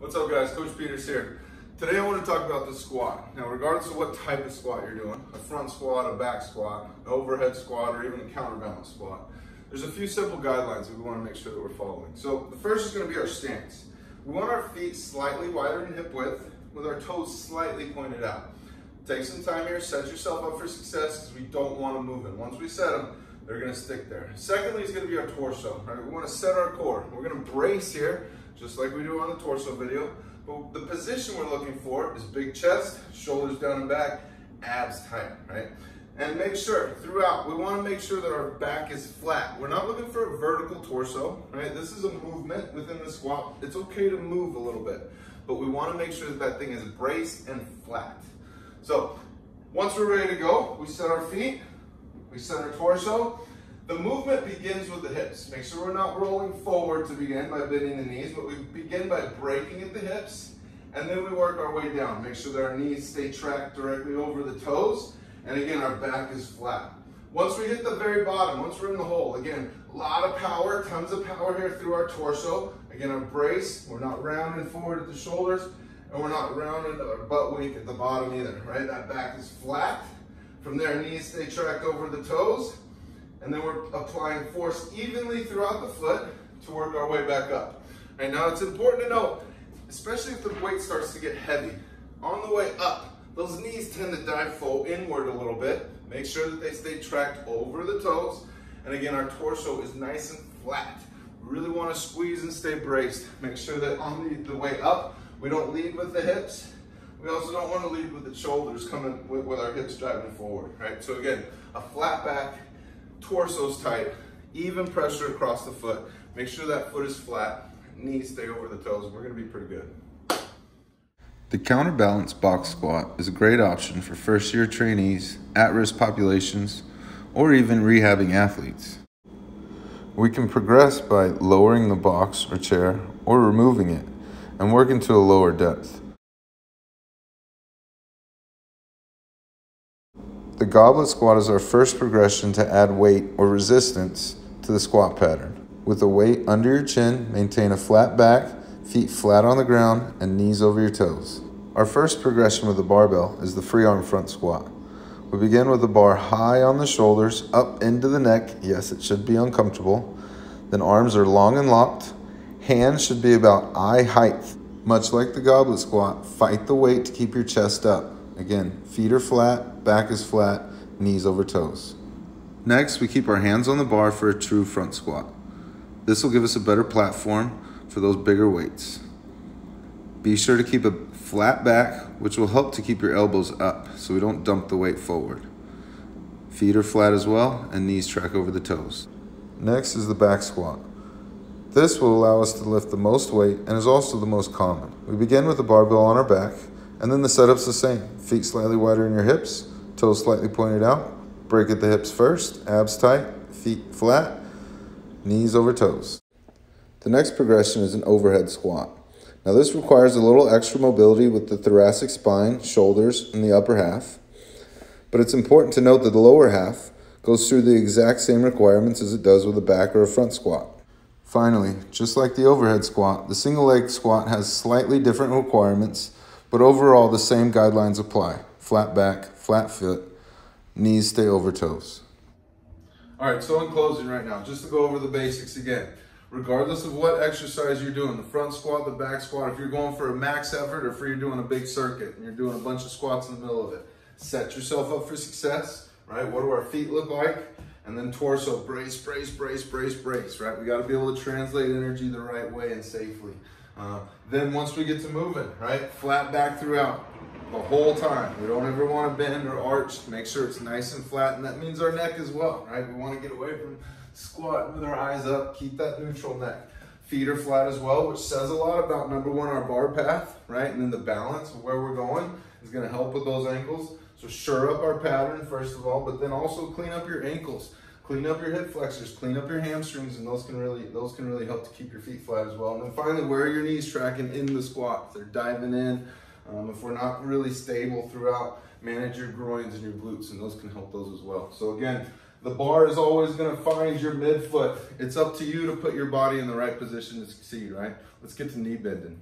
What's up guys, Coach Peters here. Today I want to talk about the squat. Now regardless of what type of squat you're doing, a front squat, a back squat, an overhead squat, or even a counterbalance squat, there's a few simple guidelines that we want to make sure that we're following. So the first is going to be our stance. We want our feet slightly wider than hip width with our toes slightly pointed out. Take some time here, set yourself up for success because we don't want to move them. Once we set them, they're going to stick there. Secondly is going to be our torso. Right? We want to set our core. We're going to brace here, just like we do on the torso video. But the position we're looking for is big chest, shoulders down and back, abs tight, right? And make sure throughout, we want to make sure that our back is flat. We're not looking for a vertical torso, right? This is a movement within the squat. It's okay to move a little bit, but we want to make sure that that thing is braced and flat. So once we're ready to go, we set our feet, we set our torso. The movement begins with the hips. Make sure we're not rolling forward to begin by bending the knees, but we begin by breaking at the hips, and then we work our way down. Make sure that our knees stay tracked directly over the toes, and again, our back is flat. Once we hit the very bottom, once we're in the hole, again, a lot of power, tons of power here through our torso. Again, our brace, we're not rounding forward at the shoulders, and we're not rounding our butt weak at the bottom either, right? That back is flat. From there, knees stay tracked over the toes. And then we're applying force evenly throughout the foot to work our way back up. Right, now it's important to note, especially if the weight starts to get heavy, on the way up, those knees tend to dive full inward a little bit. Make sure that they stay tracked over the toes. And again, our torso is nice and flat. We really want to squeeze and stay braced. Make sure that on the way up, we don't lead with the hips. We also don't want to lead with the shoulders coming with our hips driving forward, right? So again, a flat back, torso's tight, even pressure across the foot. Make sure that foot is flat, knees stay over the toes. We're gonna be pretty good. The counterbalance box squat is a great option for first-year trainees, at-risk populations, or even rehabbing athletes. We can progress by lowering the box or chair or removing it and working to a lower depth. The goblet squat is our first progression to add weight or resistance to the squat pattern. With the weight under your chin, maintain a flat back, feet flat on the ground, and knees over your toes. Our first progression with the barbell is the free arm front squat. We begin with the bar high on the shoulders, up into the neck. Yes, it should be uncomfortable. Then arms are long and locked. Hands should be about eye height. Much like the goblet squat, fight the weight to keep your chest up. Again, feet are flat, back is flat, knees over toes. Next, we keep our hands on the bar for a true front squat. This will give us a better platform for those bigger weights. Be sure to keep a flat back, which will help to keep your elbows up so we don't dump the weight forward. Feet are flat as well, and knees track over the toes. Next is the back squat. This will allow us to lift the most weight and is also the most common. We begin with the barbell on our back, and then the setup's the same. Feet slightly wider in your hips, toes slightly pointed out. Break at the hips first, abs tight, feet flat, knees over toes. The next progression is an overhead squat. Now this requires a little extra mobility with the thoracic spine, shoulders, and the upper half. But it's important to note that the lower half goes through the exact same requirements as it does with a back or a front squat. Finally, just like the overhead squat, the single leg squat has slightly different requirements, but overall, the same guidelines apply. Flat back, flat foot, knees stay over toes. All right, so in closing right now, just to go over the basics again, regardless of what exercise you're doing, the front squat, the back squat, if you're going for a max effort or if you're doing a big circuit and you're doing a bunch of squats in the middle of it, set yourself up for success, right? What do our feet look like? And then torso, brace, brace, brace, brace, brace, right? We gotta be able to translate energy the right way and safely. Then once we get to moving, right, flat back throughout the whole time. We don't ever want to bend or arch. Make sure it's nice and flat, and that means our neck as well, right? We want to get away from squatting with our eyes up, keep that neutral neck. Feet are flat as well, which says a lot about, number one, our bar path, right? And then the balance of where we're going is going to help with those ankles. So sure up our pattern, first of all, but then also clean up your ankles. Clean up your hip flexors, clean up your hamstrings, and those can really help to keep your feet flat as well. And then finally, where are your knees tracking in the squat? If they're diving in. If we're not really stable throughout, manage your groins and your glutes, and those can help those as well. So again, the bar is always going to find your midfoot. It's up to you to put your body in the right position to succeed, right? Let's get to knee bending.